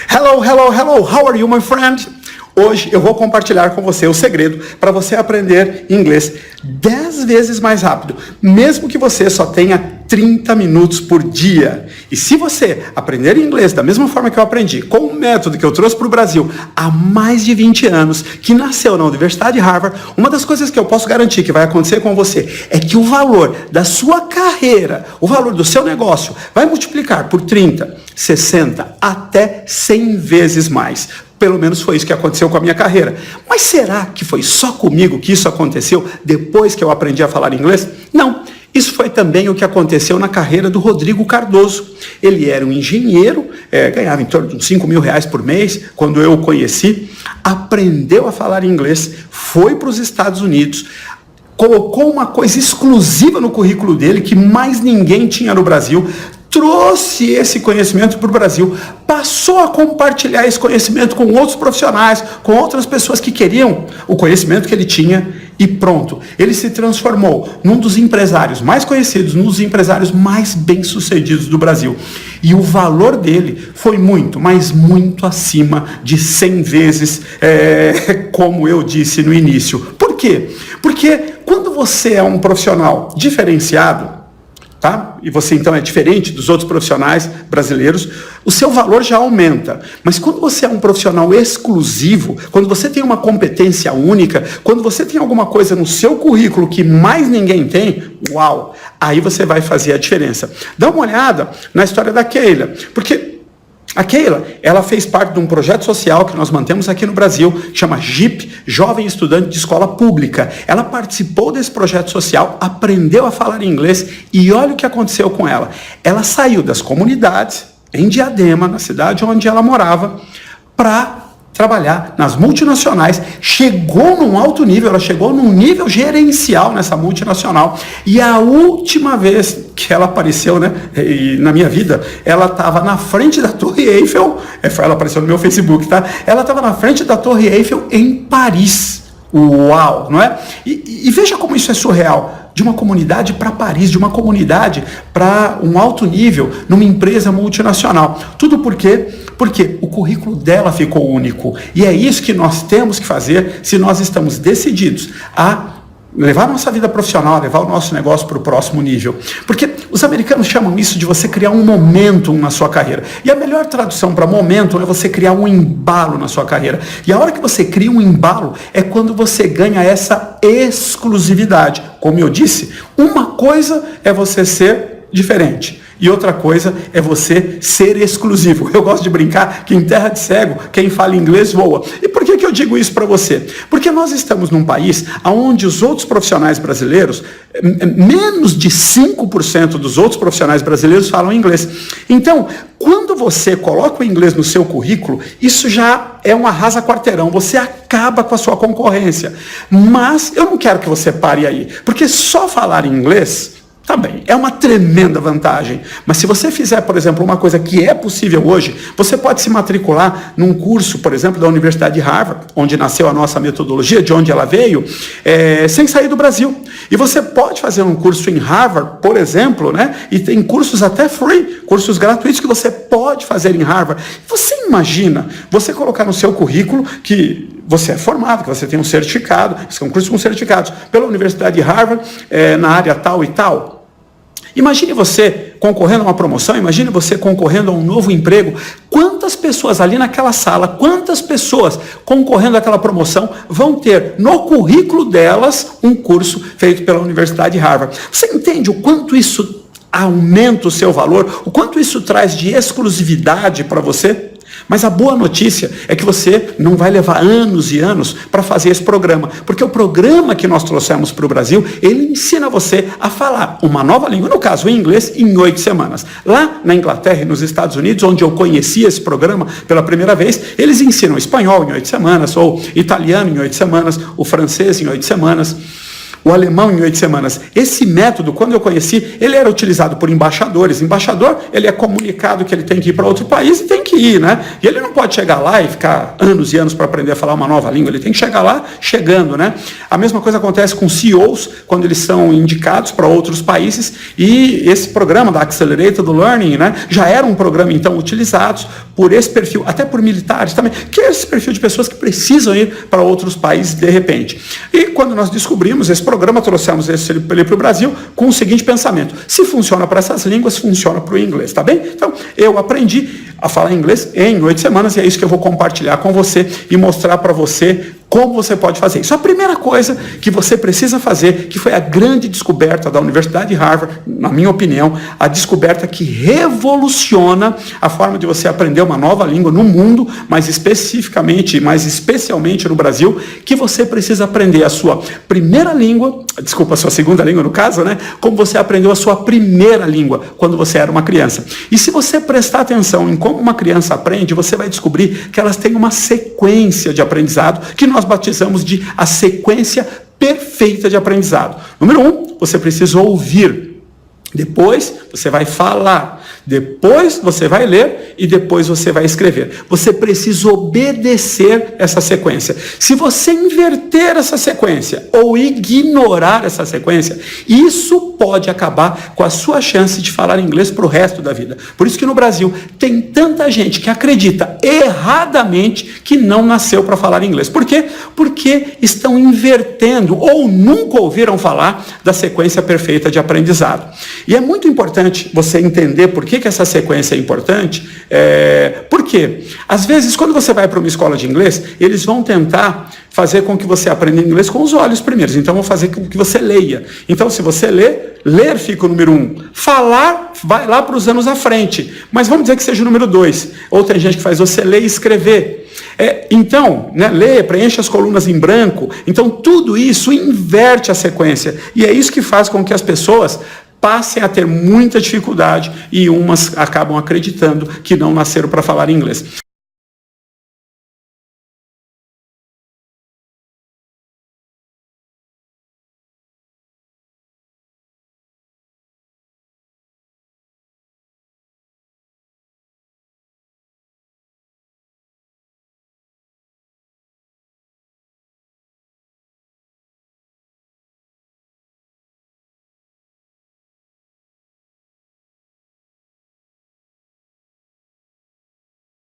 Hello, hello, hello, how are you, my friend? Hoje eu vou compartilhar com você o segredo para você aprender inglês 10 vezes mais rápido, mesmo que você só tenha 30 minutos por dia. E se você aprender inglês da mesma forma que eu aprendi, com um método que eu trouxe para o Brasil há mais de 20 anos, que nasceu na Universidade de Harvard, uma das coisas que eu posso garantir que vai acontecer com você é que o valor da sua carreira, o valor do seu negócio, vai multiplicar por 30, 60, até 100 vezes mais. Pelo menos foi isso que aconteceu com a minha carreira. Mas será que foi só comigo que isso aconteceu depois que eu aprendi a falar inglês? Não. Isso foi também o que aconteceu na carreira do Rodrigo Cardoso. Ele era um engenheiro, ganhava em torno de uns 5 mil reais por mês, quando eu o conheci, aprendeu a falar inglês, foi para os Estados Unidos, colocou uma coisa exclusiva no currículo dele que mais ninguém tinha no Brasil, trouxe esse conhecimento para o Brasil, passou a compartilhar esse conhecimento com outros profissionais, com outras pessoas que queriam o conhecimento que ele tinha e pronto. Ele se transformou num dos empresários mais conhecidos, num dos empresários mais bem-sucedidos do Brasil. E o valor dele foi muito, mas muito acima de 100 vezes, como eu disse no início. Por quê? Porque quando você é um profissional diferenciado, tá? E você então é diferente dos outros profissionais brasileiros, o seu valor já aumenta. Mas quando você é um profissional exclusivo, quando você tem uma competência única, quando você tem alguma coisa no seu currículo que mais ninguém tem, uau, aí você vai fazer a diferença. Dá uma olhada na história da Keila, porque a Keila, ela fez parte de um projeto social que nós mantemos aqui no Brasil, que chama JIP, Jovem Estudante de Escola Pública. Ela participou desse projeto social, aprendeu a falar inglês e olha o que aconteceu com ela. Ela saiu das comunidades, em Diadema, na cidade onde ela morava, para trabalhar nas multinacionais, chegou num alto nível, ela chegou num nível gerencial nessa multinacional, e a última vez que ela apareceu, né, na minha vida, ela estava na frente da Torre Eiffel, ela apareceu no meu Facebook, tá? Ela estava na frente da Torre Eiffel em Paris. Uau, não é? E veja como isso é surreal. De uma comunidade para Paris, de uma comunidade para um alto nível, numa empresa multinacional. Tudo por quê? Porque o currículo dela ficou único. E é isso que nós temos que fazer se nós estamos decididos a levar a nossa vida profissional, levar o nosso negócio para o próximo nível. Porque os americanos chamam isso de você criar um momentum na sua carreira. E a melhor tradução para momentum é você criar um embalo na sua carreira. E a hora que você cria um embalo é quando você ganha essa exclusividade. Como eu disse, uma coisa é você ser diferente. E outra coisa é você ser exclusivo. Eu gosto de brincar que em terra de cego, quem fala inglês voa. E por que eu digo isso para você? Porque nós estamos num país onde os outros profissionais brasileiros, menos de 5% dos outros profissionais brasileiros falam inglês. Então, quando você coloca o inglês no seu currículo, isso já é um arrasa-quarteirão. Você acaba com a sua concorrência. Mas eu não quero que você pare aí. Porque só falar inglês... tá bem, é uma tremenda vantagem, mas se você fizer, por exemplo, uma coisa que é possível hoje, você pode se matricular num curso, por exemplo, da Universidade de Harvard, onde nasceu a nossa metodologia, de onde ela veio, sem sair do Brasil. E você pode fazer um curso em Harvard, por exemplo, né? E tem cursos até free, cursos gratuitos que você pode fazer em Harvard. Você imagina você colocar no seu currículo que você é formado, que você tem um certificado, são cursos com certificados pela Universidade de Harvard, na área tal e tal. Imagine você concorrendo a uma promoção, imagine você concorrendo a um novo emprego. Quantas pessoas ali naquela sala, quantas pessoas concorrendo àquela promoção vão ter no currículo delas um curso feito pela Universidade de Harvard? Você entende o quanto isso aumenta o seu valor, o quanto isso traz de exclusividade para você? Mas a boa notícia é que você não vai levar anos e anos para fazer esse programa, porque o programa que nós trouxemos para o Brasil, ele ensina você a falar uma nova língua, no caso o inglês, em 8 semanas. Lá na Inglaterra e nos Estados Unidos, onde eu conheci esse programa pela primeira vez, eles ensinam espanhol em 8 semanas, ou italiano em 8 semanas, o francês em 8 semanas. O alemão em 8 semanas. Esse método, quando eu conheci, ele era utilizado por embaixadores. Embaixador, ele é comunicado que ele tem que ir para outro país e tem que ir, né? E ele não pode chegar lá e ficar anos e anos para aprender a falar uma nova língua. Ele tem que chegar lá chegando, né? A mesma coisa acontece com CEOs, quando eles são indicados para outros países. E esse programa da Accelerated Learning, né, já era um programa, então, utilizado por esse perfil, até por militares também, que é esse perfil de pessoas que precisam ir para outros países de repente. E quando nós descobrimos esse programa, trouxemos ele para o Brasil com o seguinte pensamento: se funciona para essas línguas, funciona para o inglês, tá bem? Então, eu aprendi a falar inglês em 8 semanas e é isso que eu vou compartilhar com você e mostrar para você como você pode fazer isso. A primeira coisa que você precisa fazer, que foi a grande descoberta da Universidade de Harvard, na minha opinião, a descoberta que revoluciona a forma de você aprender uma nova língua no mundo, mas especificamente, mais especialmente no Brasil, que você precisa aprender a sua primeira língua, desculpa, a sua segunda língua no caso, né? Como você aprendeu a sua primeira língua quando você era uma criança. E se você prestar atenção em como uma criança aprende, você vai descobrir que elas têm uma sequência de aprendizado que nós batizamos de a sequência perfeita de aprendizado. Número 1, você precisa ouvir. Depois você vai falar. Depois você vai ler e depois você vai escrever. Você precisa obedecer essa sequência. Se você inverter essa sequência ou ignorar essa sequência, isso pode acabar com a sua chance de falar inglês para o resto da vida. Por isso que no Brasil tem tanta gente que acredita erradamente que não nasceu para falar inglês. Por quê? Porque estão invertendo ou nunca ouviram falar da sequência perfeita de aprendizado. E é muito importante você entender por que essa sequência é importante. Por quê? Às vezes, quando você vai para uma escola de inglês, eles vão tentar fazer com que você aprenda inglês com os olhos primeiros. Então, vão fazer com que você leia. Então, se você ler fica o número 1. Falar, vai lá para os anos à frente. Mas vamos dizer que seja o número 2. Ou tem gente que faz você ler e escrever. Então, né, ler, preenche as colunas em branco. Então, tudo isso inverte a sequência. E é isso que faz com que as pessoas passem a ter muita dificuldade e umas acabam acreditando que não nasceram para falar inglês.